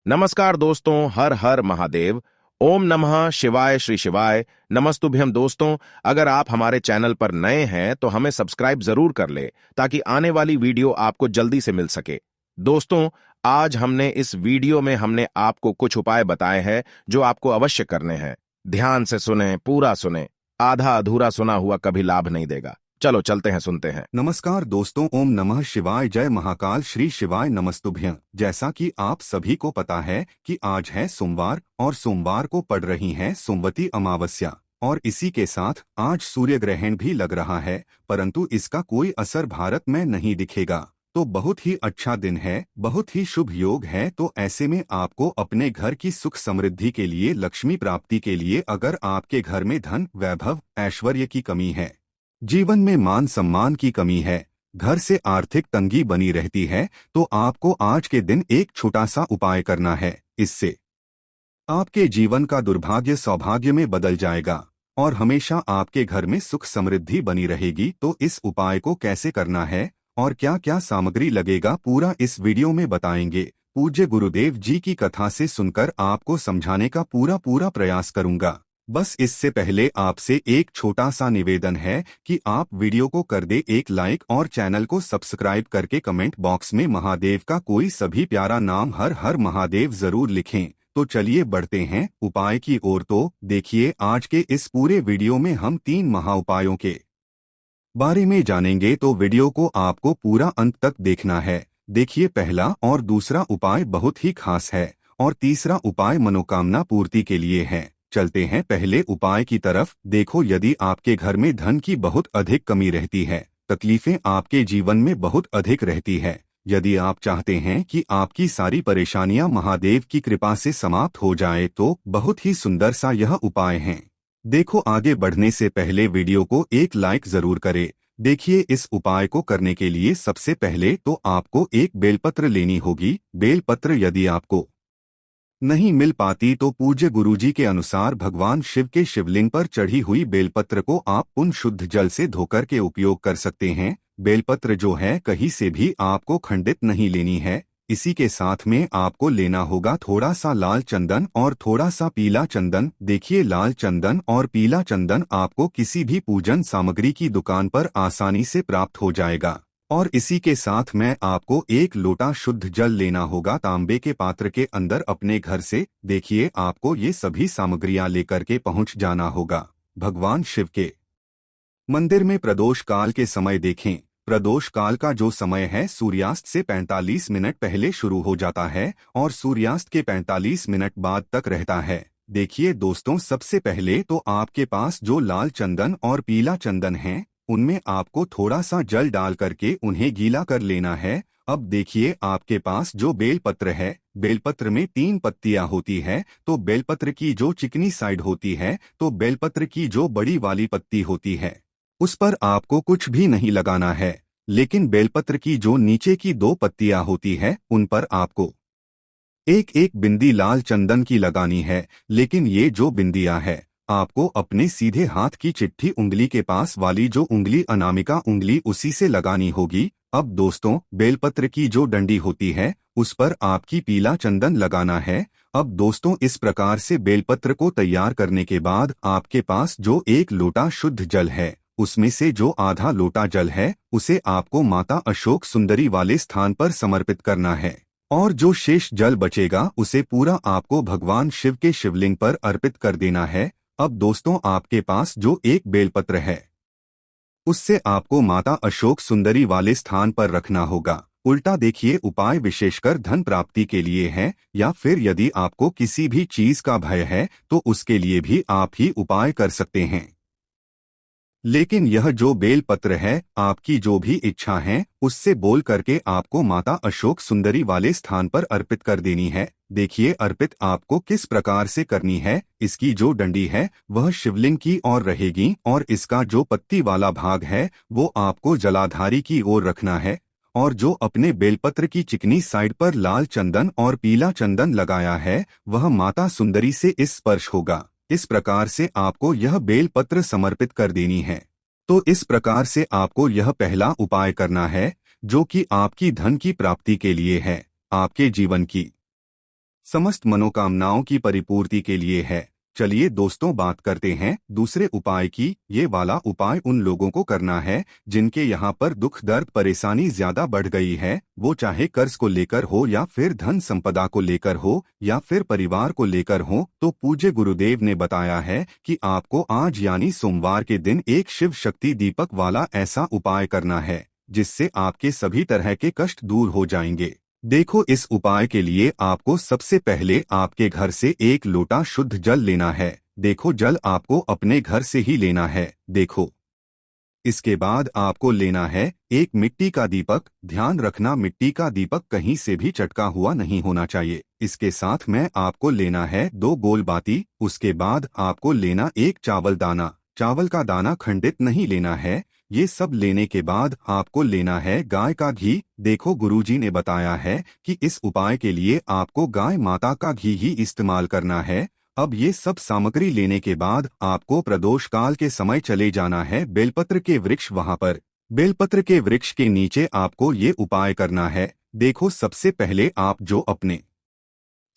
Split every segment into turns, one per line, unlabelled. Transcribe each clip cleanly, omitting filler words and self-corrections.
नमस्कार दोस्तों, हर हर महादेव। ओम नमः शिवाय श्री शिवाय। नमस्तुभ्यम दोस्तों। अगर आप हमारे चैनल पर नए हैं तो हमें सब्सक्राइब जरूर कर ले ताकि आने वाली वीडियो आपको जल्दी से मिल सके। दोस्तों, आज हमने इस वीडियो में आपको कुछ उपाय बताए हैं जो आपको अवश्य करने हैं। ध्यान से सुने, पूरा सुने। आधा अधूरा सुना हुआ कभी लाभ नहीं देगा। चलो चलते हैं, सुनते हैं।
नमस्कार दोस्तों, ओम नमः शिवाय, जय महाकाल, श्री शिवाय नमस्तुभ्यं। जैसा कि आप सभी को पता है कि आज है सोमवार और सोमवार को पड़ रही है सोमवती अमावस्या और इसी के साथ आज सूर्य ग्रहण भी लग रहा है, परंतु इसका कोई असर भारत में नहीं दिखेगा। तो बहुत ही अच्छा दिन है, बहुत ही शुभ योग है। तो ऐसे में आपको अपने घर की सुख समृद्धि के लिए, लक्ष्मी प्राप्ति के लिए, अगर आपके घर में धन, वैभव, ऐश्वर्य की कमी है, जीवन में मान सम्मान की कमी है, घर से आर्थिक तंगी बनी रहती है, तो आपको आज के दिन एक छोटा सा उपाय करना है। इससे आपके जीवन का दुर्भाग्य सौभाग्य में बदल जाएगा और हमेशा आपके घर में सुख समृद्धि बनी रहेगी। तो इस उपाय को कैसे करना है और क्या क्या सामग्री लगेगा, पूरा इस वीडियो में बताएंगे। पूज्य गुरुदेव जी की कथा से सुनकर आपको समझाने का पूरा प्रयास करूंगा। बस इससे पहले आपसे एक छोटा सा निवेदन है कि आप वीडियो को कर दे एक लाइक और चैनल को सब्सक्राइब करके कमेंट बॉक्स में महादेव का कोई सभी प्यारा नाम हर हर महादेव जरूर लिखें। तो चलिए बढ़ते हैं उपाय की ओर। तो देखिए, आज के इस पूरे वीडियो में हम 3 महाउपायों के बारे में जानेंगे, तो वीडियो को आपको पूरा अंत तक देखना है। देखिए, पहला और दूसरा उपाय बहुत ही खास है और तीसरा उपाय मनोकामना पूर्ति के लिए है। चलते हैं पहले उपाय की तरफ। देखो, यदि आपके घर में धन की बहुत अधिक कमी रहती है, तकलीफें आपके जीवन में बहुत अधिक रहती है, यदि आप चाहते हैं कि आपकी सारी परेशानियां महादेव की कृपा से समाप्त हो जाए, तो बहुत ही सुंदर सा यह उपाय है। देखो, आगे बढ़ने से पहले वीडियो को एक लाइक जरूर करें। देखिए, इस उपाय को करने के लिए सबसे पहले तो आपको एक बेलपत्र लेनी होगी। बेलपत्र यदि आपको नहीं मिल पाती तो पूज्य गुरुजी के अनुसार भगवान शिव के शिवलिंग पर चढ़ी हुई बेलपत्र को आप उन शुद्ध जल से धोकर के उपयोग कर सकते हैं। बेलपत्र जो है कहीं से भी आपको खंडित नहीं लेनी है। इसी के साथ में आपको लेना होगा थोड़ा सा लाल चंदन और थोड़ा सा पीला चंदन। देखिए, लाल चंदन और पीला चंदन आपको किसी भी पूजन सामग्री की दुकान पर आसानी से प्राप्त हो जाएगा। और इसी के साथ में आपको एक लोटा शुद्ध जल लेना होगा तांबे के पात्र के अंदर अपने घर से। देखिए, आपको ये सभी सामग्रियां लेकर के पहुंच जाना होगा भगवान शिव के मंदिर में। प्रदोष काल के समय देखें, प्रदोष काल का जो समय है सूर्यास्त से 45 मिनट पहले शुरू हो जाता है और सूर्यास्त के 45 मिनट बाद तक रहता है। देखिए दोस्तों, सबसे पहले तो आपके पास जो लाल चंदन और पीला चंदन है, उनमें आपको थोड़ा सा जल डाल करके उन्हें गीला कर लेना है। अब देखिए, आपके पास जो बेलपत्र है, बेलपत्र में 3 पत्तियां होती है। तो बेलपत्र की जो चिकनी साइड होती है, तो बेलपत्र की जो बड़ी वाली पत्ती होती है, उस पर आपको कुछ भी नहीं लगाना है। लेकिन बेलपत्र की जो नीचे की 2 पत्तियां होती है, उन पर आपको एक एक बिंदी लाल चंदन की लगानी है। लेकिन ये जो बिंदियां है, आपको अपने सीधे हाथ की चिट्ठी उंगली के पास वाली जो उंगली अनामिका उंगली, उसी से लगानी होगी। अब दोस्तों, बेलपत्र की जो डंडी होती है, उस पर आपकी पीला चंदन लगाना है। अब दोस्तों, इस प्रकार से बेलपत्र को तैयार करने के बाद आपके पास जो एक लोटा शुद्ध जल है, उसमें से जो आधा लोटा जल है, उसे आपको माता अशोक सुंदरी वाले स्थान पर समर्पित करना है और जो शेष जल बचेगा उसे पूरा आपको भगवान शिव के शिवलिंग पर अर्पित कर देना है। अब दोस्तों, आपके पास जो एक बेलपत्र है, उससे आपको माता अशोक सुंदरी वाले स्थान पर रखना होगा। उल्टा देखिए, उपाय विशेषकर धन प्राप्ति के लिए है, या फिर यदि आपको किसी भी चीज का भय है तो उसके लिए भी आप ही उपाय कर सकते हैं। लेकिन यह जो बेलपत्र है, आपकी जो भी इच्छा है उससे बोल करके आपको माता अशोक सुंदरी वाले स्थान पर अर्पित कर देनी है। देखिए, अर्पित आपको किस प्रकार से करनी है। इसकी जो डंडी है वह शिवलिंग की ओर रहेगी और इसका जो पत्ती वाला भाग है वो आपको जलाधारी की ओर रखना है। और जो अपने बेलपत्र की चिकनी साइड पर लाल चंदन और पीला चंदन लगाया है, वह माता सुंदरी से इस स्पर्श होगा। इस प्रकार से आपको यह बेलपत्र समर्पित कर देनी है। तो इस प्रकार से आपको यह पहला उपाय करना है, जो कि आपकी धन की प्राप्ति के लिए है, आपके जीवन की समस्त मनोकामनाओं की परिपूर्ति के लिए है। चलिए दोस्तों बात करते हैं दूसरे उपाय की। ये वाला उपाय उन लोगों को करना है जिनके यहाँ पर दुख दर्द परेशानी ज्यादा बढ़ गई है, वो चाहे कर्ज को लेकर हो या फिर धन संपदा को लेकर हो या फिर परिवार को लेकर हो। तो पूज्य गुरुदेव ने बताया है कि आपको आज यानी सोमवार के दिन एक शिव शक्ति दीपक वाला ऐसा उपाय करना है जिससे आपके सभी तरह के कष्ट दूर हो जाएंगे। देखो, इस उपाय के लिए आपको सबसे पहले आपके घर से एक लोटा शुद्ध जल लेना है। देखो, जल आपको अपने घर से ही लेना है। देखो, इसके बाद आपको लेना है एक मिट्टी का दीपक। ध्यान रखना, मिट्टी का दीपक कहीं से भी चटका हुआ नहीं होना चाहिए। इसके साथ में आपको लेना है 2 गोल बाती। उसके बाद आपको लेना एक चावल दाना। चावल का दाना खंडित नहीं लेना है। ये सब लेने के बाद आपको लेना है गाय का घी। देखो, गुरुजी ने बताया है कि इस उपाय के लिए आपको गाय माता का घी ही इस्तेमाल करना है। अब ये सब सामग्री लेने के बाद आपको प्रदोष काल के समय चले जाना है बेलपत्र के वृक्ष। वहां पर बेलपत्र के वृक्ष के नीचे आपको ये उपाय करना है। देखो, सबसे पहले आप जो अपने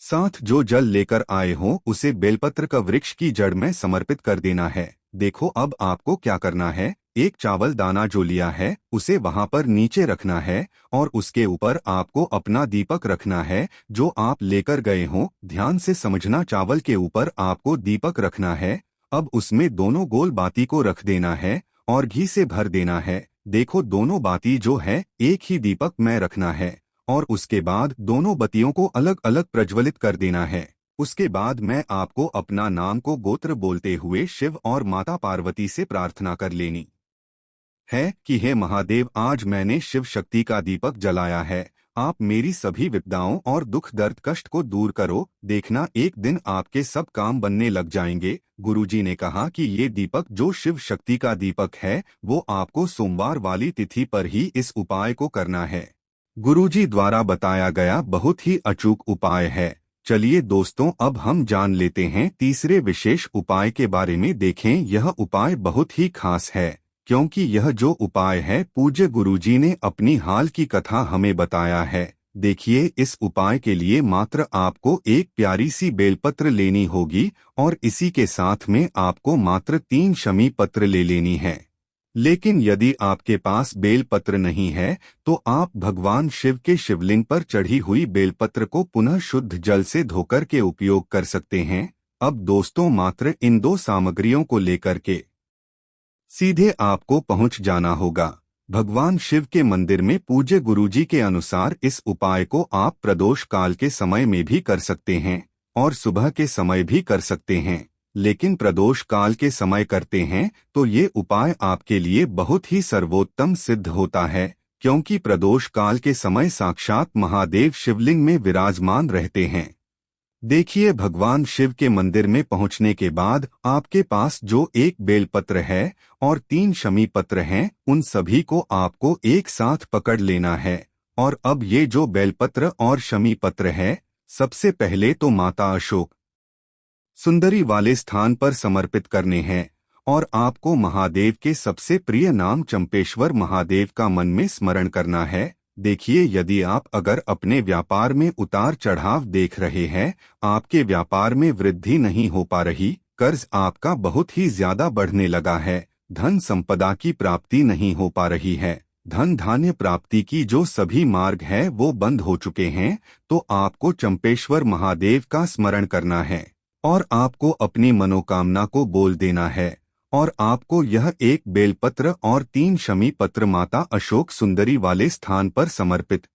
साथ जो जल लेकर आए हो उसे बेलपत्र का वृक्ष की जड़ में समर्पित कर देना है। देखो, अब आपको क्या करना है, एक चावल दाना जो लिया है उसे वहां पर नीचे रखना है और उसके ऊपर आपको अपना दीपक रखना है जो आप लेकर गए हो। ध्यान से समझना, चावल के ऊपर आपको दीपक रखना है। अब उसमें दोनों गोल बाती को रख देना है और घी से भर देना है। देखो, दोनों बाती जो है एक ही दीपक में रखना है और उसके बाद दोनों बत्तियों को अलग अलग प्रज्वलित कर देना है। उसके बाद मैं आपको अपना नाम को गोत्र बोलते हुए शिव और माता पार्वती से प्रार्थना कर लेनी है कि हे महादेव, आज मैंने शिव शक्ति का दीपक जलाया है। आप मेरी सभी विपदाओं और दुख दर्द कष्ट को दूर करो। देखना, एक दिन आपके सब काम बनने लग जाएंगे। गुरुजी ने कहा कि ये दीपक जो शिव शक्ति का दीपक है वो आपको सोमवार वाली तिथि पर ही इस उपाय को करना है। गुरुजी द्वारा बताया गया बहुत ही अचूक उपाय है। चलिए दोस्तों, अब हम जान लेते हैं तीसरे विशेष उपाय के बारे में। देखें, यह उपाय बहुत ही खास है क्योंकि यह जो उपाय है पूज्य गुरुजी ने अपनी हाल की कथा हमें बताया है। देखिए, इस उपाय के लिए मात्र आपको एक प्यारी सी बेलपत्र लेनी होगी और इसी के साथ में आपको मात्र 3 शमी पत्र ले लेनी है। लेकिन यदि आपके पास बेलपत्र नहीं है तो आप भगवान शिव के शिवलिंग पर चढ़ी हुई बेलपत्र को पुनः शुद्ध जल से धोकर के उपयोग कर सकते हैं। अब दोस्तों, मात्र इन 2 सामग्रियों को लेकर के सीधे आपको पहुंच जाना होगा भगवान शिव के मंदिर में। पूज्य गुरुजी के अनुसार इस उपाय को आप प्रदोष काल के समय में भी कर सकते हैं और सुबह के समय भी कर सकते हैं। लेकिन प्रदोष काल के समय करते हैं तो ये उपाय आपके लिए बहुत ही सर्वोत्तम सिद्ध होता है क्योंकि प्रदोष काल के समय साक्षात महादेव शिवलिंग में विराजमान रहते हैं। देखिए, भगवान शिव के मंदिर में पहुंचने के बाद आपके पास जो एक बेलपत्र है और 3 शमी पत्र हैं, उन सभी को आपको एक साथ पकड़ लेना है। और अब ये जो बेलपत्र और शमी पत्र है, सबसे पहले तो माता अशोक सुंदरी वाले स्थान पर समर्पित करने हैं और आपको महादेव के सबसे प्रिय नाम चंपेश्वर महादेव का मन में स्मरण करना है। देखिए, यदि आप अगर अपने व्यापार में उतार चढ़ाव देख रहे हैं, आपके व्यापार में वृद्धि नहीं हो पा रही, कर्ज आपका बहुत ही ज्यादा बढ़ने लगा है, धन संपदा की प्राप्ति नहीं हो पा रही है, धन धान्य प्राप्ति की जो सभी मार्ग है वो बंद हो चुके हैं, तो आपको चंपेश्वर महादेव का स्मरण करना है और आपको अपनी मनोकामना को बोल देना है और आपको यह एक बेलपत्र और 3 शमी पत्र माता अशोक सुंदरी वाले स्थान पर समर्पित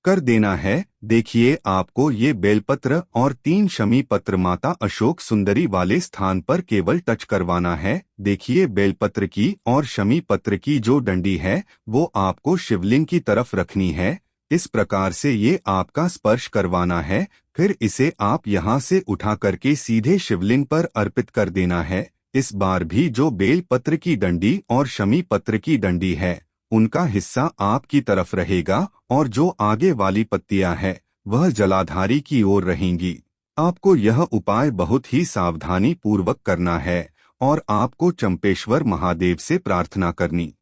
कर देना है। देखिए, आपको ये बेलपत्र और 3 शमी पत्र माता अशोक सुंदरी वाले स्थान पर केवल टच करवाना है। देखिए, बेलपत्र की और शमी पत्र की जो डंडी है वो आपको शिवलिंग की तरफ रखनी है। इस प्रकार से ये आपका स्पर्श करवाना है। फिर इसे आप यहाँ से उठा करके सीधे शिवलिंग पर अर्पित कर देना है। इस बार भी जो बेल पत्र की डंडी और शमी पत्र की डंडी है उनका हिस्सा आपकी तरफ रहेगा और जो आगे वाली पत्तियां हैं वह जलाधारी की ओर रहेंगी। आपको यह उपाय बहुत ही सावधानी पूर्वक करना है और आपको चंपेश्वर महादेव से प्रार्थना करनी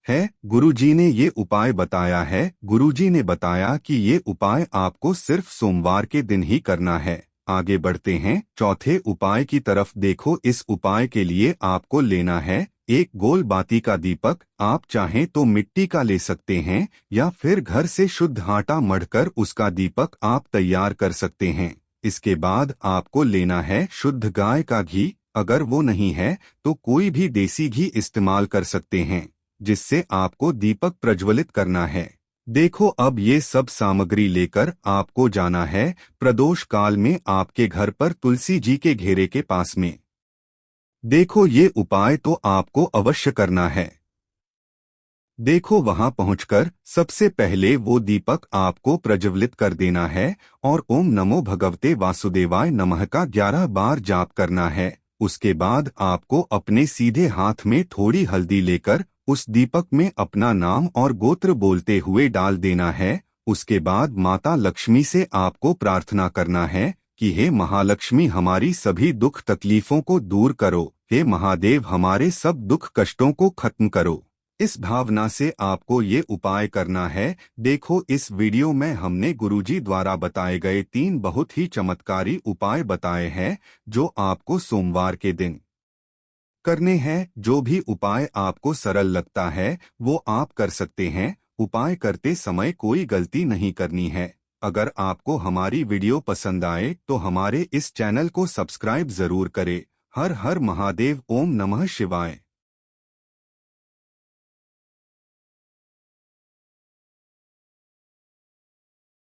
है। गुरुजी ने ये उपाय बताया है। गुरुजी ने बताया कि ये उपाय आपको सिर्फ सोमवार के दिन ही करना है। आगे बढ़ते हैं चौथे उपाय की तरफ। देखो, इस उपाय के लिए आपको लेना है एक गोल बाती का दीपक। आप चाहें तो मिट्टी का ले सकते हैं या फिर घर से शुद्ध आटा मढ़कर उसका दीपक आप तैयार कर सकते हैं। इसके बाद आपको लेना है शुद्ध गाय का घी। अगर वो नहीं है तो कोई भी देसी घी इस्तेमाल कर सकते हैं, जिससे आपको दीपक प्रज्वलित करना है। देखो, अब ये सब सामग्री लेकर आपको जाना है प्रदोष काल में आपके घर पर तुलसी जी के घेरे के पास में। देखो, ये उपाय तो आपको अवश्य करना है। देखो, वहां पहुंचकर सबसे पहले वो दीपक आपको प्रज्वलित कर देना है और ओम नमो भगवते वासुदेवाय नमः का 11 बार जाप करना है। उसके बाद आपको अपने सीधे हाथ में थोड़ी हल्दी लेकर उस दीपक में अपना नाम और गोत्र बोलते हुए डाल देना है। उसके बाद माता लक्ष्मी से आपको प्रार्थना करना है कि हे महालक्ष्मी, हमारी सभी दुख तकलीफों को दूर करो। हे महादेव, हमारे सब दुख कष्टों को खत्म करो। इस भावना से आपको ये उपाय करना है। देखो, इस वीडियो में हमने गुरुजी द्वारा बताए गए 3 बहुत ही चमत्कारी उपाय बताए हैं जो आपको सोमवार के दिन करने हैं। जो भी उपाय आपको सरल लगता है वो आप कर सकते हैं। उपाय करते समय कोई गलती नहीं करनी है। अगर आपको हमारी वीडियो पसंद आए तो हमारे इस चैनल को सब्सक्राइब जरूर करें। हर हर महादेव। ओम नमः शिवाय।